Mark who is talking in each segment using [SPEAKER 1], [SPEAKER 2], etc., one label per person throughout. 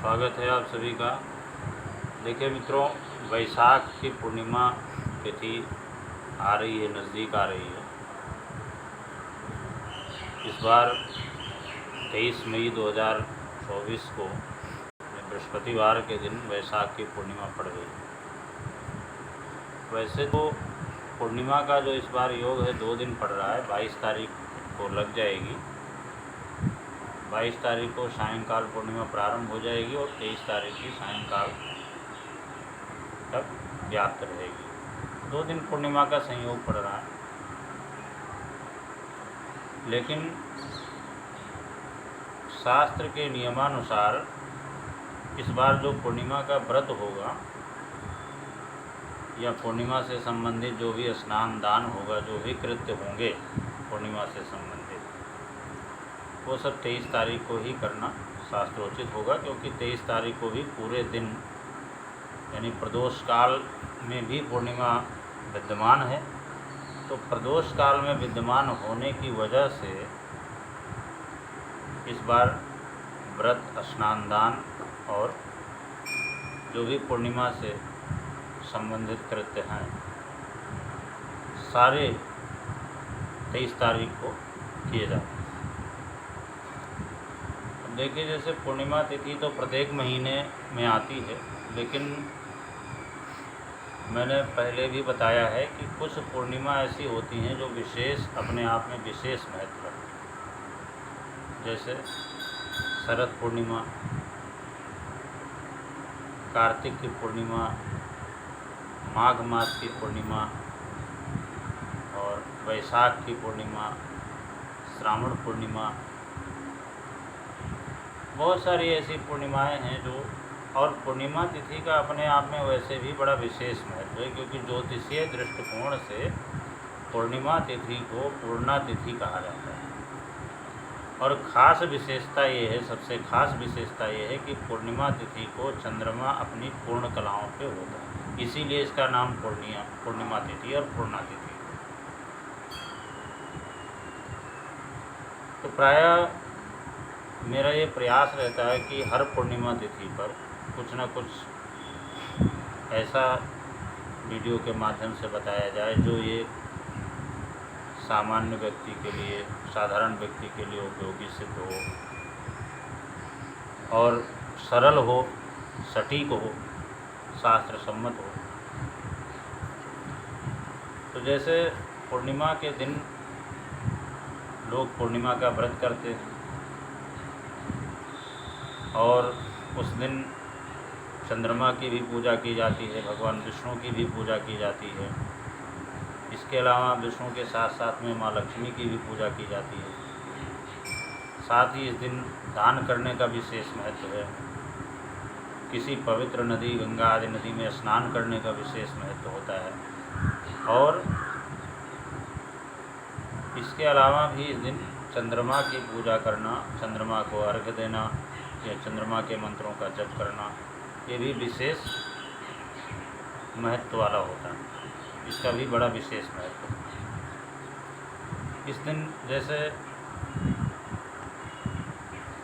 [SPEAKER 1] स्वागत है आप सभी का। देखिए मित्रों, वैशाख की पूर्णिमा तिथि आ रही है, नज़दीक आ रही है। इस बार 23 मई 2024 को बृहस्पतिवार के दिन वैशाख की पूर्णिमा पड़ गई। वैसे तो पूर्णिमा का जो इस बार योग है 2 दिन पड़ रहा है। 22 तारीख को लग जाएगी। 22 तारीख को सायंकाल पूर्णिमा प्रारंभ हो जाएगी और 23 तारीख की सायंकाल तक व्याप्त रहेगी। 2 दिन पूर्णिमा का संयोग पड़ रहा है। लेकिन शास्त्र के नियमानुसार इस बार जो पूर्णिमा का व्रत होगा या पूर्णिमा से संबंधित जो भी स्नान दान होगा, जो भी कृत्य होंगे पूर्णिमा से संबंधित, वो सब 23 तारीख को ही करना शास्त्रोचित होगा। क्योंकि 23 तारीख को भी पूरे दिन यानी प्रदोष काल में भी पूर्णिमा विद्यमान है। तो प्रदोष काल में विद्यमान होने की वजह से इस बार व्रत, स्नान दान और जो भी पूर्णिमा से संबंधित कृत्य हैं सारे 23 तारीख को किए जाते हैं। देखिए, जैसे पूर्णिमा तिथि तो प्रत्येक महीने में आती है, लेकिन मैंने पहले भी बताया है कि कुछ पूर्णिमा ऐसी होती हैं जो विशेष, अपने आप में विशेष महत्व रखती हैं। जैसे शरद पूर्णिमा, कार्तिक की पूर्णिमा, माघ मास की पूर्णिमा और वैशाख की पूर्णिमा, श्रावण पूर्णिमा, बहुत सारी ऐसी पूर्णिमाएं हैं जो, और पूर्णिमा तिथि का अपने आप में वैसे भी बड़ा विशेष महत्व है। क्योंकि ज्योतिषीय दृष्टिकोण से पूर्णिमा तिथि को पूर्णा तिथि कहा जाता है। और ख़ास विशेषता ये है, सबसे ख़ास विशेषता ये है कि पूर्णिमा तिथि को चंद्रमा अपनी पूर्ण कलाओं पे होता है। इसीलिए इसका नाम पूर्णिमा तिथि और पूर्णा तिथि। तो प्रायः मेरा ये प्रयास रहता है कि हर पूर्णिमा तिथि पर कुछ न कुछ ऐसा वीडियो के माध्यम से बताया जाए जो ये सामान्य व्यक्ति के लिए, साधारण व्यक्ति के लिए उपयोगी सिद्ध हो और सरल हो, सटीक हो, शास्त्र सम्मत हो। तो जैसे पूर्णिमा के दिन लोग पूर्णिमा का व्रत करते हैं और उस दिन चंद्रमा की भी पूजा की जाती है, भगवान विष्णु की भी पूजा की जाती है। इसके अलावा विष्णु के साथ साथ में माँ लक्ष्मी की भी पूजा की जाती है। साथ ही इस दिन दान करने का विशेष महत्व है। किसी पवित्र नदी, गंगा आदि नदी में स्नान करने का विशेष महत्व होता है। और इसके अलावा भी इस दिन चंद्रमा की पूजा करना, चंद्रमा को अर्घ्य देना या चंद्रमा के मंत्रों का जप करना, ये भी विशेष महत्व वाला होता है। इसका भी बड़ा विशेष महत्व है। इस दिन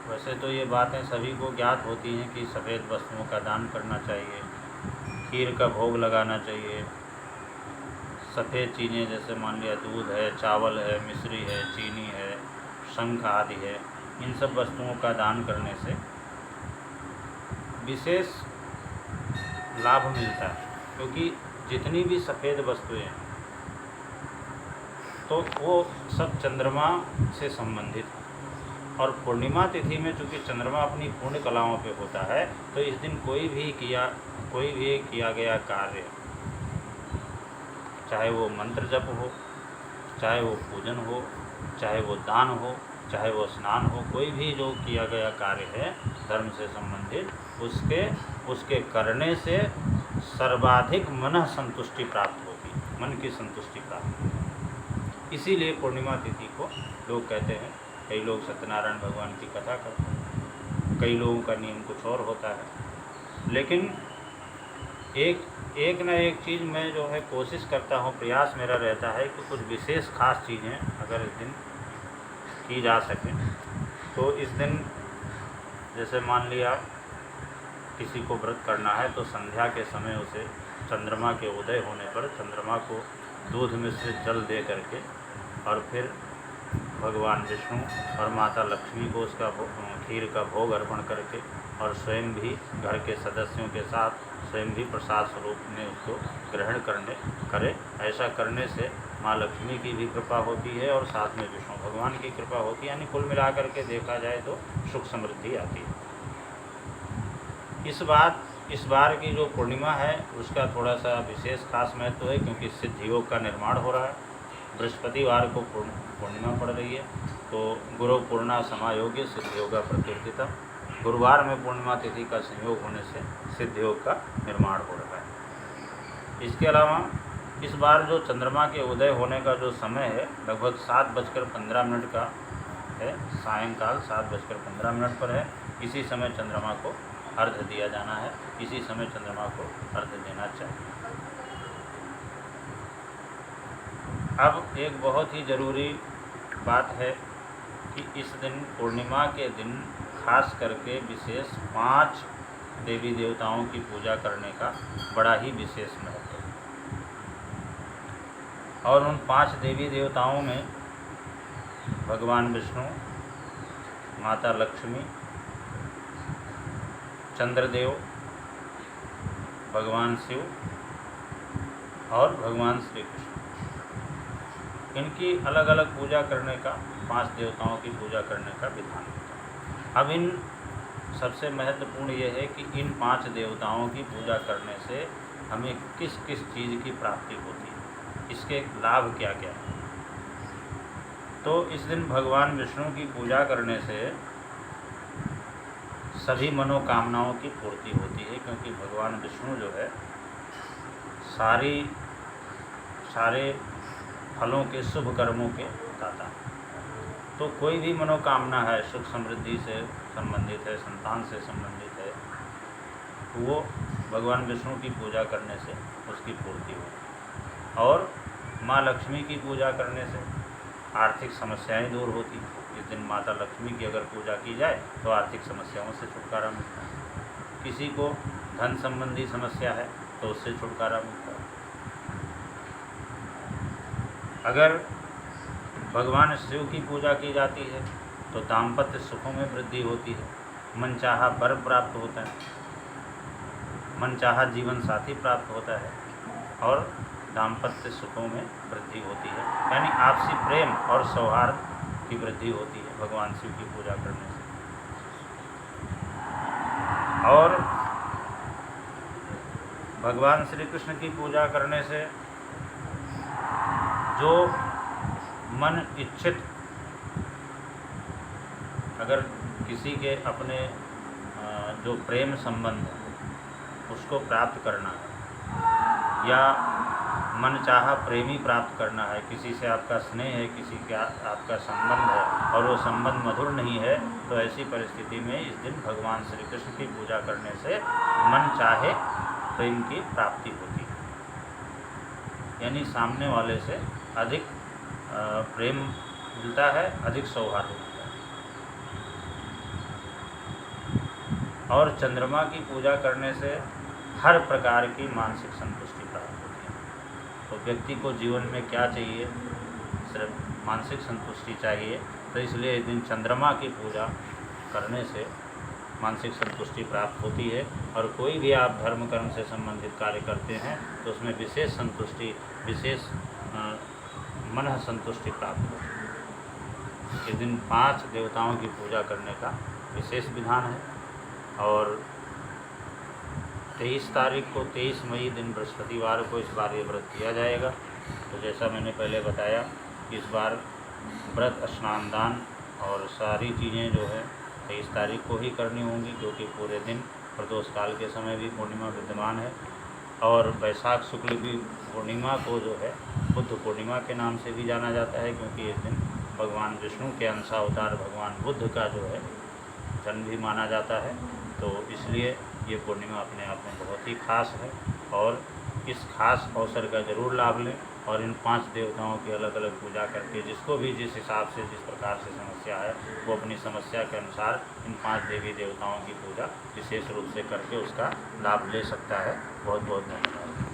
[SPEAKER 1] वैसे तो ये बातें सभी को ज्ञात होती हैं कि सफ़ेद वस्तुओं का दान करना चाहिए, खीर का भोग लगाना चाहिए, सफ़ेद चीज़ें जैसे मान लिया दूध है, चावल है, मिश्री है, चीनी है, शंख आदि है, इन सब वस्तुओं का दान करने से विशेष लाभ मिलता है। क्योंकि जितनी भी सफ़ेद वस्तुएं हैं तो वो सब चंद्रमा से संबंधित हैं। और पूर्णिमा तिथि में चूँकि चंद्रमा अपनी पूर्ण कलाओं पे होता है, तो इस दिन कोई भी किया गया कार्य, चाहे वो मंत्र जप हो, चाहे वो पूजन हो, चाहे वो दान हो, चाहे वो स्नान हो, कोई भी जो किया गया कार्य है धर्म से संबंधित, उसके करने से सर्वाधिक मन संतुष्टि प्राप्त होगी, मन की संतुष्टि प्राप्त होगी। इसीलिए पूर्णिमा तिथि को लोग कहते हैं, कई लोग सत्यनारायण भगवान की कथा करते हैं, कई लोगों का नियम कुछ और होता है। लेकिन एक न एक चीज़ मैं जो है कोशिश करता हूँ, प्रयास मेरा रहता है कि कुछ विशेष खास चीज़ें अगर इस दिन की जा सकें। तो इस दिन जैसे मान लिया किसी को व्रत करना है तो संध्या के समय उसे चंद्रमा के उदय होने पर चंद्रमा को दूध में से जल दे करके और फिर भगवान विष्णु और माता लक्ष्मी को उसका खीर का भोग अर्पण करके और स्वयं भी घर के सदस्यों के साथ स्वयं भी प्रसाद स्वरूप में उसको ग्रहण करे। ऐसा करने से माँ लक्ष्मी की भी कृपा होती है और साथ में विष्णु भगवान की कृपा होती है। यानी कुल मिलाकर के देखा जाए तो सुख समृद्धि आती है। इस बार की जो पूर्णिमा है उसका थोड़ा सा विशेष खास महत्व है, क्योंकि सिद्ध योग का निर्माण हो रहा है। बृहस्पतिवार को पूर्णिमा पड़ रही है, तो गुरु पूर्णा समायोग्य सिद्ध योगा प्रकीर्तिता। गुरुवार में पूर्णिमा तिथि का संयोग होने से सिद्ध योग का निर्माण हो रहा है। इसके अलावा इस बार जो चंद्रमा के उदय होने का जो समय है लगभग 7:15 का है, सायंकाल 7:15 पर है। इसी समय चंद्रमा को अर्घ्य दिया जाना है, इसी समय चंद्रमा को अर्घ्य देना चाहिए। अब एक बहुत ही ज़रूरी बात है कि इस दिन पूर्णिमा के दिन खास करके विशेष 5 देवी देवताओं की पूजा करने का बड़ा ही विशेष महत्व है। और उन 5 देवी देवताओं में भगवान विष्णु, माता लक्ष्मी, चंद्रदेव, भगवान शिव और भगवान श्री कृष्ण, इनकी अलग अलग पूजा करने का, 5 देवताओं की पूजा करने का विधान होता है। अब इन सबसे महत्वपूर्ण ये है कि इन 5 देवताओं की पूजा करने से हमें किस किस चीज़ की प्राप्ति होती है, इसके लाभ क्या क्या हैं। तो इस दिन भगवान विष्णु की पूजा करने से सभी मनोकामनाओं की पूर्ति होती है, क्योंकि भगवान विष्णु जो है सारे फलों के शुभ कर्मों के दाता। तो कोई भी मनोकामना है, सुख समृद्धि से संबंधित है, संतान से संबंधित है, तो वो भगवान विष्णु की पूजा करने से उसकी पूर्ति होती। और माँ लक्ष्मी की पूजा करने से आर्थिक समस्याएं दूर होती हैं। इस दिन माता लक्ष्मी की अगर पूजा की जाए तो आर्थिक समस्याओं से छुटकारा मिलता है। किसी को धन संबंधी समस्या है तो उससे छुटकारा मिलता है। अगर भगवान शिव की पूजा की जाती है तो दाम्पत्य सुखों में वृद्धि होती है, मनचाहा वर प्राप्त होता है, मनचाहा जीवन साथी प्राप्त होता है और दाम्पत्य सुखों में वृद्धि होती है। यानी आपसी प्रेम और सौहार्द की वृद्धि होती है भगवान शिव की पूजा करने से। और भगवान श्री कृष्ण की पूजा करने से जो मन इच्छित, अगर किसी के अपने जो प्रेम संबंध है उसको प्राप्त करना है, या मन चाहा प्रेमी प्राप्त करना है, किसी से आपका स्नेह है, किसी का आपका संबंध है और वो संबंध मधुर नहीं है, तो ऐसी परिस्थिति में इस दिन भगवान श्री कृष्ण की पूजा करने से मन चाहे प्रेम की प्राप्ति होती है। यानी सामने वाले से अधिक प्रेम मिलता है, अधिक सौहार्द मिलता है। और चंद्रमा की पूजा करने से हर प्रकार की मानसिक संतुष्टि प्राप्त होती है। तो व्यक्ति को जीवन में क्या चाहिए? सिर्फ मानसिक संतुष्टि चाहिए। तो इसलिए इस दिन चंद्रमा की पूजा करने से मानसिक संतुष्टि प्राप्त होती है। और कोई भी आप धर्म कर्म से संबंधित कार्य करते हैं तो उसमें विशेष संतुष्टि, विशेष मन संतुष्टि प्राप्त होती है। इस दिन 5 देवताओं की पूजा करने का विशेष विधान है। और 23 तारीख को, 23 मई दिन बृहस्पतिवार को इस बार ये व्रत किया जाएगा। तो जैसा मैंने पहले बताया कि इस बार व्रत, स्नान दान और सारी चीज़ें जो है 23 तारीख को ही करनी होंगी, क्योंकि पूरे दिन प्रदोष काल के समय भी पूर्णिमा विद्यमान है। और वैशाख शुक्ल की पूर्णिमा को जो है बुद्ध पूर्णिमा के नाम से भी जाना जाता है, क्योंकि इस दिन भगवान विष्णु के अंशावतार भगवान बुद्ध का जो है जन्म भी माना जाता है। तो इसलिए ये पूर्णिमा अपने आप में बहुत ही खास है और इस खास अवसर का ज़रूर लाभ लें। और इन 5 देवताओं की अलग अलग पूजा करके जिसको भी जिस हिसाब से जिस प्रकार से समस्या है वो अपनी समस्या के अनुसार इन 5 देवी देवताओं की पूजा विशेष रूप से करके उसका लाभ ले सकता है। बहुत बहुत धन्यवाद।